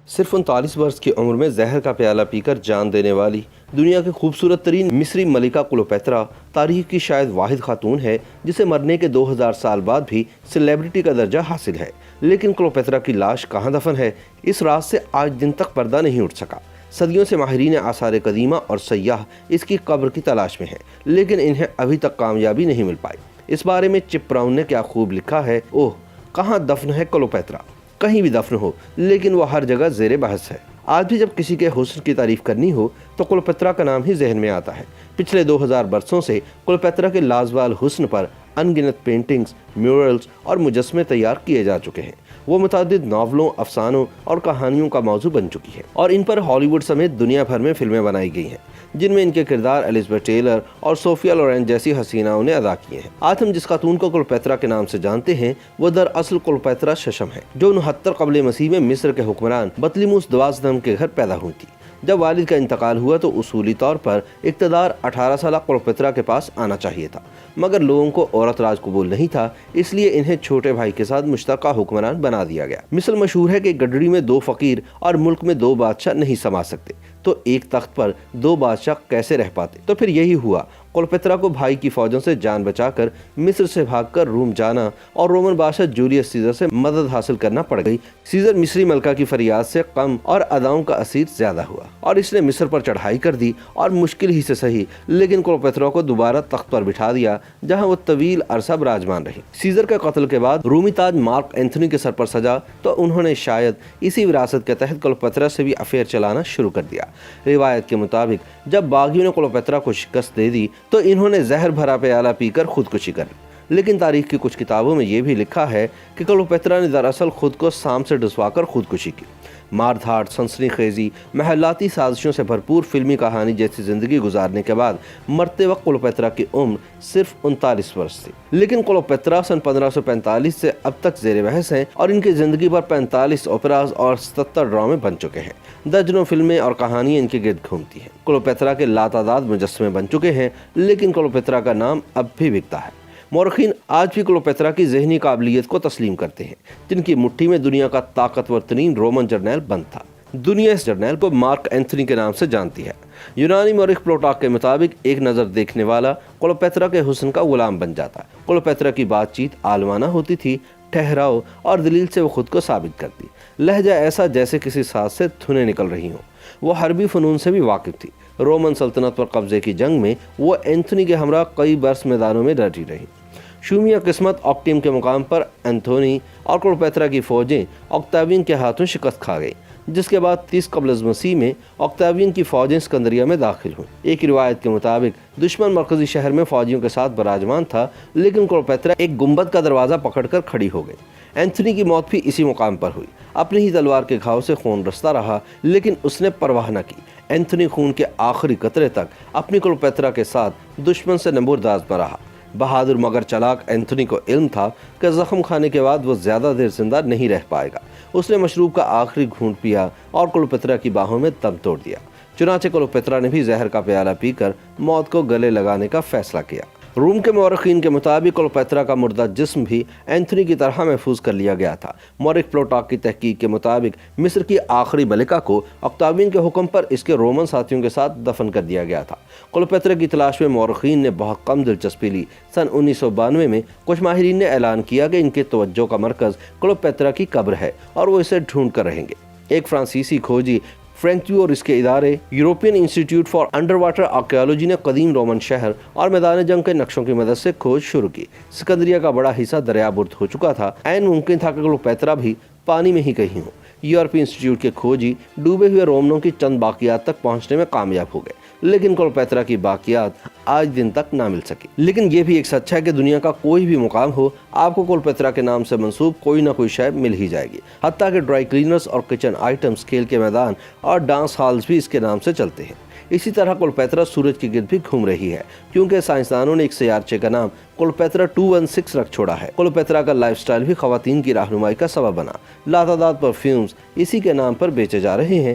صرف 39 برس کی عمر میں زہر کا پیالہ پی کر جان دینے والی دنیا کی خوبصورت ترین مصری ملکہ کلیوپیٹرا تاریخ کی شاید واحد خاتون ہے جسے مرنے کے 2000 سال بعد بھی سیلیبریٹی کا درجہ حاصل ہے۔ لیکن کلیوپیٹرا کی لاش کہاں دفن ہے، اس راز سے آج دن تک پردہ نہیں اٹھ سکا۔ صدیوں سے ماہرین آثار قدیمہ اور سیاح اس کی قبر کی تلاش میں ہیں، لیکن انہیں ابھی تک کامیابی نہیں مل پائی۔ اس بارے میں چپ براؤن نے کیا خوب لکھا ہے، اوہ کہاں دفن ہے کلیوپیٹرا، کہیں بھی دفن ہو لیکن وہ ہر جگہ زیر بحث ہے۔ آج بھی جب کسی کے حسن کی تعریف کرنی ہو تو کلیوپیٹرا کا نام ہی ذہن میں آتا ہے۔ پچھلے 2000 برسوں سے کلیوپیٹرا کے لازوال حسن پر ان گنت پینٹنگز، میورلز اور مجسمے تیار کیے جا چکے ہیں۔ وہ متعدد ناولوں، افسانوں اور کہانیوں کا موضوع بن چکی ہے اور ان پر ہالی ووڈ سمیت دنیا بھر میں فلمیں بنائی گئی ہیں، جن میں ان کے کردار الزبتھ ٹیلر اور صوفیا لورین جیسی حسیناؤں نے ادا کیے ہیں۔ آج ہم جس خاتون کو کلیوپیٹرا کے نام سے جانتے ہیں وہ دراصل کلیوپیٹرا ششم ہے، جو 69 قبل مسیح میں مصر کے حکمران بطلیموس دوازدھم کے گھر پیدا ہوئی تھی۔ جب والد کا انتقال ہوا تو اصولی طور پر اقتدار 18 سالہ کلیوپیٹرا کے پاس آنا چاہیے تھا، مگر لوگوں کو عورت راج قبول نہیں تھا، اس لیے انہیں چھوٹے بھائی کے ساتھ مشترکہ حکمران بنا دیا گیا۔ مثل مشہور ہے کہ گڈڑی میں 2 فقیر اور ملک میں 2 بادشاہ نہیں سما سکتے، تو ایک تخت پر 2 بادشاہ کیسے رہ پاتے؟ تو پھر یہی ہوا۔ کلیوپیٹرا کو بھائی کی فوجوں سے جان بچا کر مصر سے بھاگ کر روم جانا اور رومن بادشاہ جولیس سیزر سے مدد حاصل کرنا پڑ گئی۔ سیزر مصری ملکہ کی فریاد سے غم اور اداؤں کا اسیر زیادہ ہوا اور اس نے مصر پر چڑھائی کر دی اور مشکل ہی سے صحیح لیکن کلیوپیٹرا کو دوبارہ تخت پر بٹھا دیا، جہاں وہ طویل عرصہ براجمان رہی۔ سیزر کے قتل کے بعد رومی تاج مارک اینتھونی کے سر پر سجا تو انہوں نے شاید اسی وراثت کے تحت کلیوپیٹرا سے بھی افیئر چلانا شروع کر دیا۔ روایت کے مطابق جب باغیوں نے کلیوپیٹرا کو شکست دے دی تو انہوں نے زہر بھرا پیالہ پی کر خودکشی کر لی۔ لیکن تاریخ کی کچھ کتابوں میں یہ بھی لکھا ہے کہ کلیوپیٹرا نے دراصل خود کو سام سے ڈسوا کر خودکشی کی۔ مار دھاڑ، سنسنی خیزی، محلاتی سازشوں سے بھرپور فلمی کہانی جیسی زندگی گزارنے کے بعد مرتے وقت کلیوپیٹرا کی عمر صرف 39 برس تھی۔ لیکن کلیوپیٹرا سن 1545 سے اب تک زیر بحث ہیں اور ان کی زندگی پر 45 اوپراز اور 77 ڈرامے بن چکے ہیں۔ درجنوں فلمیں اور کہانیاں ان کے گرد گھومتی ہیں۔ کلیوپیٹرا کے لاتعداد مجسمے بن چکے ہیں، لیکن کلیوپیٹرا کا نام اب بھی بکتا ہے۔ مورخین آج بھی کلیوپیٹرا کی ذہنی قابلیت کو تسلیم کرتے ہیں، جن کی مٹھی میں دنیا کا طاقتور ترین رومن جرنیل بند تھا۔ دنیا اس جرنیل کو مارک اینتھونی کے نام سے جانتی ہے۔ یونانی مورخ پلوٹارک کے مطابق ایک نظر دیکھنے والا کلیوپیٹرا کے حسن کا غلام بن جاتا۔ کلیوپیٹرا کی بات چیت عالمانہ ہوتی تھی، ٹھہراؤ اور دلیل سے وہ خود کو ثابت کرتی، لہجہ ایسا جیسے کسی ساز سے دھنیں نکل رہی ہوں۔ وہ حربی فنون سے بھی واقف تھی۔ رومن سلطنت پر قبضے کی جنگ میں وہ اینتھونی کے ہمراہ کئی برس میدانوں میں ڈٹی رہی۔ شومیہ قسمت آکٹیم کے مقام پر اینتھونی اور کلیوپیٹرا کی فوجیں اوکتاوین کے ہاتھوں شکست کھا گئیں، جس کے بعد 30 قبل از مسیح میں اوکتاوین کی فوجیں اسکندریہ میں داخل ہوئیں۔ ایک روایت کے مطابق دشمن مرکزی شہر میں فوجیوں کے ساتھ براجمان تھا، لیکن کلیوپیٹرا ایک گنبد کا دروازہ پکڑ کر کھڑی ہو گئی۔ اینتھونی کی موت بھی اسی مقام پر ہوئی۔ اپنی ہی تلوار کے گھاؤ سے خون رستا رہا، لیکن اس نے پرواہ نہ کی۔ اینتھونی خون کے آخری قطرے تک اپنی کلیوپیٹرا کے ساتھ دشمن سے نبرداز پر رہا۔ بہادر مگر چلاک اینتھونی کو علم تھا کہ زخم کھانے کے بعد وہ زیادہ دیر زندہ نہیں رہ پائے گا۔ اس نے مشروب کا آخری گھونٹ پیا اور کلیوپیٹرا کی باہوں میں دم توڑ دیا۔ چنانچہ کلیوپیٹرا نے بھی زہر کا پیالہ پی کر موت کو گلے لگانے کا فیصلہ کیا۔ روم کے مورخین کے مطابق کلیوپیٹرا کا مردہ جسم بھی اینتھونی کی طرح محفوظ کر لیا گیا تھا۔ مورخ پلوٹارک کی تحقیق کے مطابق مصر کی آخری ملکہ کو اوکتاوین کے حکم پر اس کے رومن ساتھیوں کے ساتھ دفن کر دیا گیا تھا۔ کلیوپیٹرا کی تلاش میں مورخین نے بہت کم دلچسپی لی۔ سن 1992 میں کچھ ماہرین نے اعلان کیا کہ ان کے توجہ کا مرکز کلیوپیٹرا کی قبر ہے اور وہ اسے ڈھونڈ کر رہیں گے۔ ایک فرانسیسی کھوجی فرینکیو اور اس کے ادارے European institute for under water archaeology نے قدیم رومن شہر اور میدان جنگ کے نقشوں کی مدد سے کھوج شروع کی۔ اسکندریہ کا بڑا حصہ دریا برد ہو چکا تھا، عین ممکن تھا کہ کلیوپیٹرا بھی پانی میں ہی کہیں ہو۔ یورپی انسٹیٹیوٹ کے کھوجی ڈوبے ہوئے رومنوں کی چند باقیات تک پہنچنے میں کامیاب ہو گئے، لیکن کلیوپیٹرا کی باقیات آج دن تک نہ مل سکی۔ لیکن یہ بھی ایک سچ ہے کہ دنیا کا کوئی بھی مقام ہو، آپ کو کلیوپیٹرا کے نام سے منسوب کوئی نہ کوئی شے مل ہی جائے گی۔ حتیٰ کہ ڈرائی کلینرز اور کچن آئٹمز، کھیل کے میدان اور ڈانس ہالز بھی اس کے نام سے چلتے ہیں۔ اسی طرح کلیوپیٹرا سورج کے گرد بھی گھوم رہی ہے، کیونکہ سائنسدانوں نے ایک سیارچے کا نام کلیوپیٹرا 216 رکھ چھوڑا ہے۔ کلیوپیٹرا کا لائف سٹائل بھی خواتین کی رہنمائی کا سبب بنا۔ لاتعداد پرفیومز اسی کے نام پر بیچے جا رہے ہیں۔